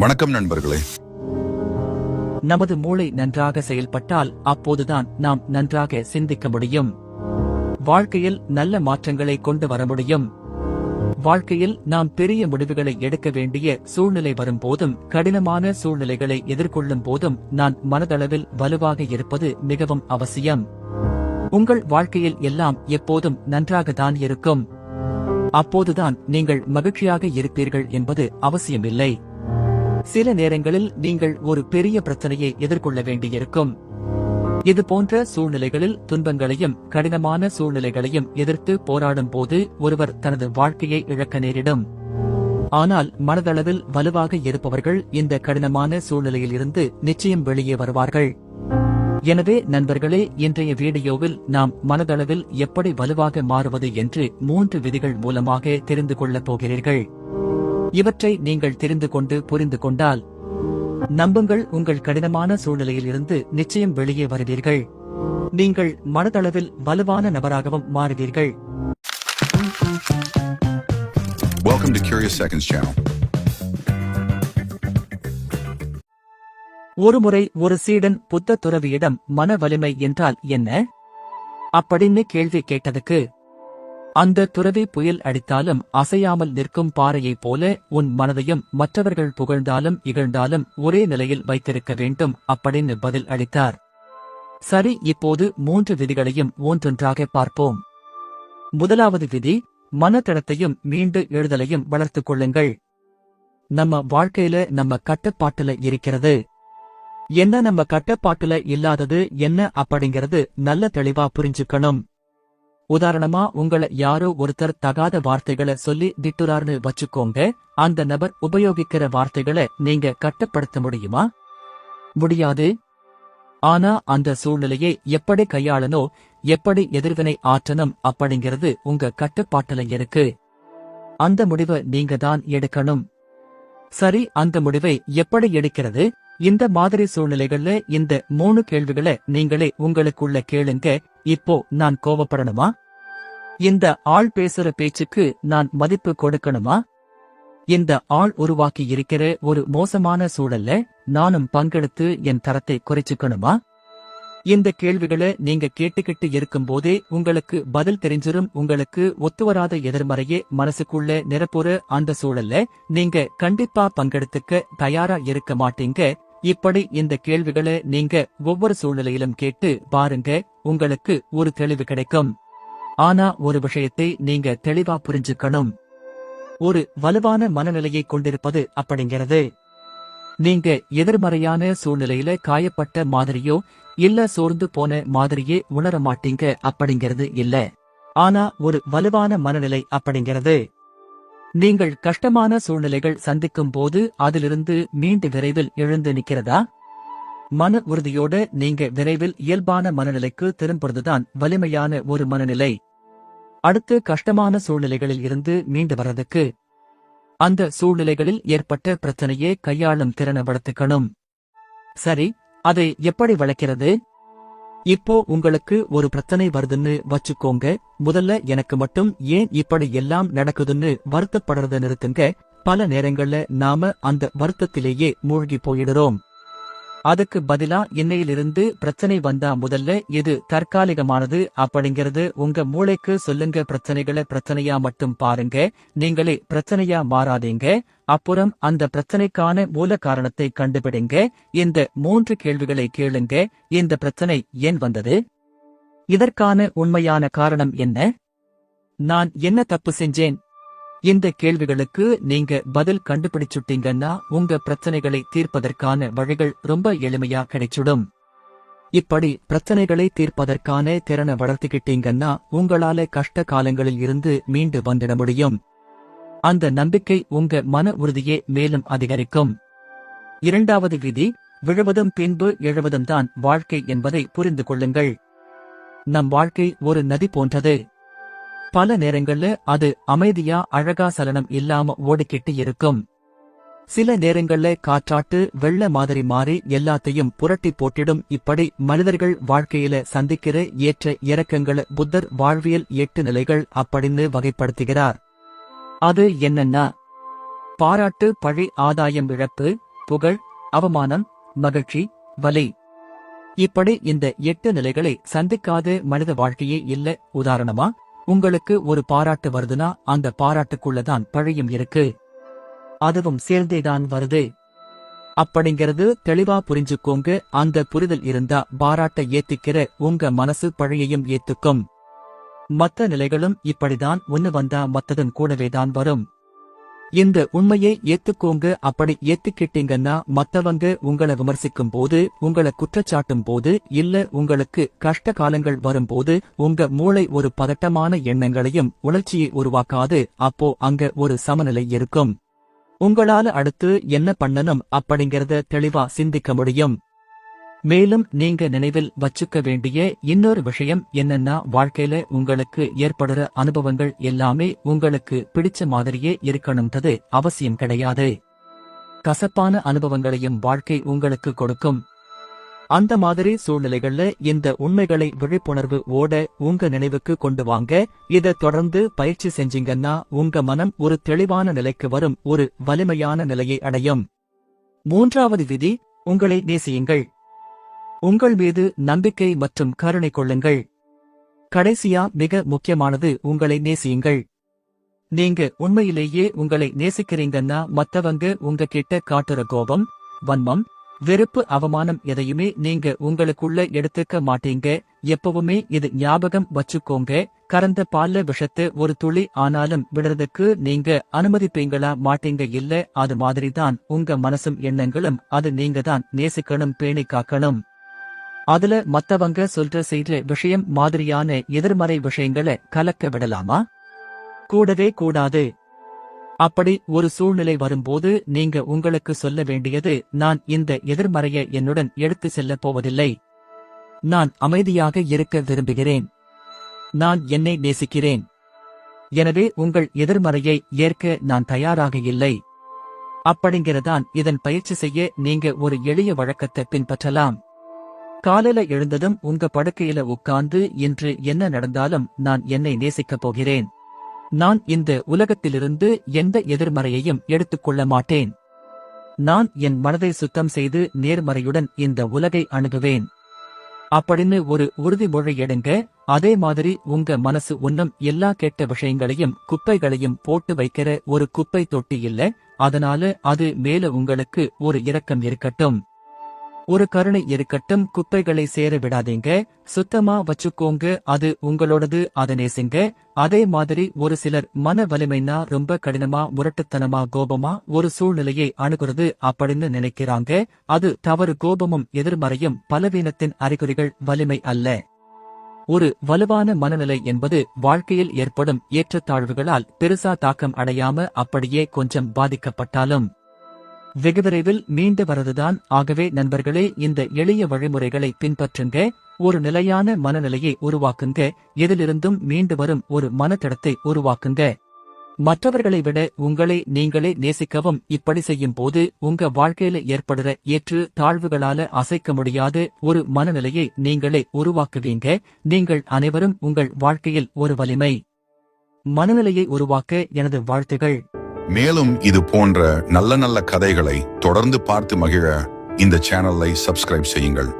வணக்கம் நண்பர்களே. நமது மூளை நன்றாக செயல்பட்டால் அப்போதுதான் நாம் நன்றாக சிந்திக்க முடியும். வாழ்க்கையில் நல்ல மாற்றங்களை கொண்டு வர முடியும். வாழ்க்கையில் நாம் பெரிய முடிவுகளை எடுக்க வேண்டிய சூழ்நிலை வரும்போதும் கடினமான சூழ்நிலைகளை எதிர்கொள்ளும் போதும் நான் மனதளவில் வலுவாக இருப்பது மிகவும் அவசியம். உங்கள் வாழ்க்கையில் எல்லாம் எப்போதும் நன்றாகத்தான் இருக்கும். அப்போதுதான் நீங்கள் மகிழ்ச்சியாக இருப்பீர்கள் என்பது அவசியமில்லை. சில நேரங்களில் நீங்கள் ஒரு பெரிய பிரச்சனையை எதிர்கொள்ள வேண்டியிருக்கும். இது போன்ற சூழ்நிலைகளில் துன்பங்களையும் கடினமான சூழ்நிலைகளையும் எதிர்த்து போராடும் போது ஒருவர் தனது வாழ்க்கையை இழக்க நேரிடும். ஆனால் மனதளவில் வலுவாக இருப்பவர்கள் இந்த கடினமான சூழ்நிலையில் இருந்து நிச்சயம் வெளியே வருவார்கள். எனவே நண்பர்களே, இன்றைய வீடியோவில் நாம் மனதளவில் எப்படி வலுவாக மாறுவது என்று 3 விதிகள் மூலமாக தெரிந்து கொள்ளப் போகிறீர்கள். இவற்றை நீங்கள் தெரிந்து கொண்டு புரிந்து கொண்டால் நம்புங்கள், உங்கள் கடினமான சூழ்நிலையில் இருந்து நிச்சயம் வெளியே வருவீர்கள். நீங்கள் மனதளவில் வலுவான நபராகவும் மாறுவீர்கள். Welcome to Curious Seconds channel. ஒருமுறை ஒரு சீடன் புத்த துறவியிடம் மன வலிமை என்றால் என்ன அப்படின்னு கேள்வி கேட்டதுக்கு, அந்த துறவி புயல் அடித்தாலும் அசையாமல் நிற்கும் பாறையைப் போல உன் மனதையும் மற்றவர்கள் புகழ்ந்தாலும் இகழ்ந்தாலும் ஒரே நிலையில் வைத்திருக்க வேண்டும் அப்படின்னு பதில் அளித்தார். சரி, இப்போது 3 விதிகளையும் ஒன்றொன்றாக பார்ப்போம். முதலாவது விதி, மனதளத்தையும் மீண்டு எழுதலையும் வளர்த்துக் கொள்ளுங்கள். நம்ம வாழ்க்கையில நம்ம கட்டுப்பாட்டுல இருக்கிறது என்ன, நம்ம கட்டுப்பாட்டுல இல்லாதது என்ன அப்படிங்கிறது நல்ல தெளிவா புரிஞ்சுக்கணும். உதாரணமா, உங்களை யாரோ ஒருத்தர் தகாத வார்த்தைகளை சொல்லி திட்டுறார்னு வச்சுக்கோங்க. அந்த நபர் உபயோகிக்கிற வார்த்தைகளை நீங்க கட்டுப்படுத்த முடியுமா? முடியாது. ஆனா அந்த சூழ்நிலையை எப்படி கையாளனோ, எப்படி எதிர்வினை ஆற்றணும் அப்படிங்கிறது உங்க கட்டுப்பாட்டுல இருக்கு. அந்த முடிவை நீங்க தான் எடுக்கணும். சரி, அந்த முடிவை எப்படி எடுக்கிறது? இந்த மாதிரி சூழ்நிலைகள்ல இந்த 3 கேள்விகளை நீங்களே உங்களுக்குள்ள கேளுங்க. இப்போ நான் கோபப்படணுமா? இந்த ஆள் பேசுற பேச்சுக்கு நான் மதிப்பு கொடுக்கணுமா? இந்த ஆள் உருவாக்கி இருக்கிற ஒரு மோசமான சூழல்ல நானும் பங்கெடுத்து என் தரத்தை குறைச்சுக்கணுமா? இந்த கேள்விகளை நீங்க கேட்டுக்கிட்டு இருக்கும்போதே உங்களுக்கு பதில் தெரிஞ்சிரும். உங்களுக்கு ஒத்துவராத எதிர்மறையே மனசுக்குள்ள நிரப்புற அந்த சூழல்ல நீங்க கண்டிப்பா பங்கெடுத்துக்க தயாரா இருக்க மாட்டீங்க. இப்படி இந்த கேள்விகளை நீங்க ஒவ்வொரு சூழ்நிலையிலும் கேட்டு பாருங்க, உங்களுக்கு ஒரு தெளிவு கிடைக்கும். ஆனா ஒரு விஷயத்தை நீங்க தெளிவா புரிஞ்சுக்கணும். ஒரு வலுவான மனநிலையை கொண்டிருப்பது அப்படிங்கிறது நீங்க எதிர்மறையான சூழ்நிலையில காயப்பட்ட மாதிரியோ இல்ல சோர்ந்து போன மாதிரியே உணர மாட்டீங்க அப்படிங்கிறது இல்ல. ஆனா ஒரு வலுவான மனநிலை அப்படிங்கிறது நீங்கள் கஷ்டமான சூழ்நிலைகள் சந்திக்கும் போது அதிலிருந்து மீண்டு விரைவில் எழுந்து நிற்கிறதா? மன உறுதியோட நீங்க விரைவில் இயல்பான மனநிலைக்கு திரும்புறதுதான் வலிமையான ஒரு மனநிலை. அடுத்து, கஷ்டமான சூழ்நிலைகளில் இருந்து மீண்டு வர்றதுக்கு அந்த சூழ்நிலைகளில் ஏற்பட்ட பிரச்சனையை கையாளும் திறனை வளர்த்துக்கணும். சரி, அதை எப்படி வளர்க்கிறது? இப்போ உங்களுக்கு ஒரு பிரச்சனை வருதுன்னு வச்சுக்கோங்க. முதல்ல எனக்கு மட்டும் ஏன் இப்படி எல்லாம் நடக்குதுன்னு வருத்தப்படுறத நிறுத்துங்க. பல நேரங்கள்ல நாம அந்த வருத்தத்திலேயே மூழ்கி போயிடுறோம். அதுக்கு பதிலா இன்னையிலிருந்து பிரச்சனை வந்தா முதல்ல இது தற்காலிகமானது அப்படிங்கிறது உங்க மூளைக்கு சொல்லுங்க. பிரச்சனைகளை பிரச்சனையா மட்டும் பாருங்க, நீங்களே பிரச்சனையா மாறாதீங்க. அப்புறம் அந்த பிரச்சனைக்கான மூல காரணத்தை கண்டுபிடிங்க. இந்த 3 கேள்விகளை கேளுங்க. இந்த பிரச்சனை ஏன் வந்தது? இதற்கான உண்மையான காரணம் என்ன? நான் என்ன தப்பு செஞ்சேன்? இந்த கேள்விகளுக்கு நீங்க பதில் கண்டுபிடிச்சுட்டீங்கன்னா உங்க பிரச்சனைகளை தீர்ப்பதற்கான வழிகள் ரொம்ப எளிமையா கிடைச்சிடும். இப்படி பிரச்சனைகளை தீர்ப்பதற்கான திறனை வளர்த்துக்கிட்டீங்கன்னா உங்களால கஷ்ட காலங்களில் இருந்து மீண்டு வந்துட முடியும். அந்த நம்பிக்கை உங்க மன உறுதியை மேலும் அதிகரிக்கும். இரண்டாவது விதி, விழுவதும் பின்பு எழுவதும் தான் வாழ்க்கை என்பதை புரிந்து கொள்ளுங்கள். நம் வாழ்க்கை ஒரு நதி போன்றது. பல நேரங்கள்ல அது அமைதியா அழகா சலனம் இல்லாம ஓடிக்கிட்டு இருக்கும். சில நேரங்கள்ல காற்றாட்டு வெள்ள மாதிரி மாறி எல்லாத்தையும் புரட்டி போட்டிடும். இப்படி மனிதர்கள் வாழ்க்கையில சந்திக்கிற ஏற்ற இறக்கங்களை புத்தர் வாழ்வியல் 8 நிலைகள் அப்படின்னு வகைப்படுத்துகிறார். அது என்னன்னா: பாராட்டு, பழி, ஆதாயம், இழப்பு, புகழ், அவமானம், மகிழ்ச்சி, வலி. இப்படி இந்த 8 நிலைகளை சந்திக்காத மனித வாழ்க்கையே இல்ல. உதாரணமா, உங்களுக்கு ஒரு பாராட்டு வருதுன்னா அந்த பாராட்டுக்குள்ளதான் பழியும் இருக்கு. அதுவும் சேர்ந்தேதான் வருது. அப்படிங்கிறது தெளிவா புரிஞ்சுக்கோங்க. அந்த புரிதல் இருந்தா பாராட்ட ஏத்துக்கிற உங்க மனசு பழியையும் ஏத்துக்கும். மத்த நிலைகளும் இப்படிதான், ஒன்னு வந்தா மத்ததும் கூடவேதான் வரும். இந்த உண்மையை ஏத்துக்கோங்க. அப்படி ஏத்துக்கிட்டீங்கன்னா மத்தவங்க உங்களை விமர்சிக்கும் போது, உங்களை குற்றச்சாட்டும் போது, இல்ல உங்களுக்கு கஷ்ட காலங்கள் வரும்போது உங்க மூளை ஒரு பதட்டமான எண்ணங்களையும் உணர்ச்சியை உருவாக்காது. அப்போ அங்க ஒரு சமநிலை இருக்கும். உங்களால அடுத்து என்ன பண்ணணும் அப்படிங்கறத தெளிவா சிந்திக்க முடியும். மேலும் நீங்க நினைவில் வச்சுக்க வேண்டிய இன்னொரு விஷயம் என்னன்னா, வாழ்க்கையில உங்களுக்கு ஏற்படுற அனுபவங்கள் எல்லாமே உங்களுக்கு பிடிச்ச மாதிரியே இருக்கணும்ன்றது அவசியம் கிடையாது. கசப்பான அனுபவங்களையும் வாழ்க்கை உங்களுக்கு கொடுக்கும். அந்த மாதிரி சூழ்நிலைகள்ல இந்த உண்மைகளை விழிப்புணர்வு ஓட உங்க நினைவுக்கு கொண்டு வாங்க. இதை தொடர்ந்து பயிற்சி செஞ்சீங்கன்னா உங்க மனம் ஒரு தெளிவான நிலைக்கு வரும், ஒரு வலிமையான நிலையை அடையும். 3வது விதி, உங்களை நேசியுங்கள். உங்கள் மீது நம்பிக்கை மற்றும் கருணை கொள்ளுங்கள். கடைசியா மிக முக்கியமானது, உங்களை நேசியுங்கள். நீங்க உண்மையிலேயே உங்களை நேசிக்கிறீங்கன்னா மத்தவங்க உங்ககிட்ட காட்டுற கோபம், வன்மம், வெறுப்பு, அவமானம் எதையுமே நீங்க உங்களுக்குள்ள எடுத்துக்க மாட்டீங்க. எப்பவுமே இது ஞாபகம் வச்சுக்கோங்க. கறந்த பால்ல விஷத்தை ஒரு துளி ஆனாலும் விடுறதுக்கு நீங்க அனுமதிப்பீங்களா? மாட்டீங்க இல்ல. அது மாதிரிதான் உங்க மனசும் எண்ணங்களும். அது நீங்க தான் நேசிக்கணும், பேணி காக்கணும். அதுல மத்தவங்க சொல்ற செய்ற விஷயம் மாதிரியான எதிர்மறை விஷயங்களை கலக்க விடலாமா? கூடவே கூடாது. அப்படி ஒரு சூழ்நிலை வரும்போது நீங்க உங்களுக்கு சொல்ல வேண்டியது, நான் இந்த எதிர்மறையை என்னுடன் எடுத்து செல்லப் போவதில்லை. நான் அமைதியாக இருக்க விரும்புகிறேன். நான் என்னை நேசிக்கிறேன். எனவே உங்கள் எதிர்மறையை ஏற்க நான் தயாராக இல்லை. அப்படிங்கிறதான் இதன் பயிற்சி செய்ய நீங்க ஒரு எளிய வழக்கத்தை பின்பற்றலாம். காலையில எழுந்ததும் உங்க படுக்கையில உட்கார்ந்து, இன்று என்ன நடந்தாலும் நான் என்னை நேசிக்கப் போகிறேன். நான் இந்த உலகத்திலிருந்து எந்த எதிர்மறையையும் எடுத்துக்கொள்ள மாட்டேன். நான் என் மனதை சுத்தம் செய்து நேர்மறையுடன் இந்த உலகை அணுகுவேன். அப்படின்னு ஒரு உறுதிமொழி எடுங்க. அதே மாதிரி உங்க மனசு ஒன்னும் எல்லா கெட்ட விஷயங்களையும் குப்பைகளையும் போட்டு வைக்கிற ஒரு குப்பை தொட்டி இல்ல. அதனால அது மேல உங்களுக்கு ஒரு இரக்கம் இருக்கட்டும், ஒரு கருணை இருக்கட்டும். குப்பைகளை சேர விடாதீங்க, சுத்தமா வச்சுக்கோங்க. அது உங்களோடது, அதை நேசிங்க. அதே மாதிரி ஒரு சிலர் மன வலிமைனா ரொம்ப கடினமா, முரட்டுத்தனமா, கோபமா ஒரு சூழ்நிலையை அணுகுறது அப்படின்னு நினைக்கிறாங்க. அது தவறு. கோபமும் எதிர்மறையும் பலவீனத்தின் அறிகுறிகள், வலிமை அல்ல. ஒரு வலுவான மனநிலை என்பது வாழ்க்கையில் ஏற்படும் ஏற்றத்தாழ்வுகளால் பெருசா தாக்கம் அடையாம அப்படியே கொஞ்சம் பாதிக்கப்பட்டாலும் வெகு விரைவில் மீண்டு வரதுதான். ஆகவே நண்பர்களே, இந்த எளிய வழிமுறைகளை பின்பற்றுங்க. ஒரு நிலையான மனநிலையை உருவாக்குங்க. எதிலிருந்தும் மீண்டு வரும் ஒரு மனத்தடத்தை உருவாக்குங்க. மற்றவர்களை விட உங்களை நீங்களே நேசிக்கவும். இப்படி செய்யும் போது உங்க வாழ்க்கையில ஏற்படுற ஏற்று தாழ்வுகளால அசைக்க முடியாத ஒரு மனநிலையை நீங்களே உருவாக்குவீங்க. நீங்கள் அனைவரும் உங்கள் வாழ்க்கையில் ஒரு வலிமை மனநிலையை உருவாக்க எனது வாழ்த்துகள். மேலும் இது போன்ற நல்ல நல்ல கதைகளை தொடர்ந்து பார்த்து மகிழ இந்த சேனலை சப்ஸ்கிரைப் செய்யுங்கள்.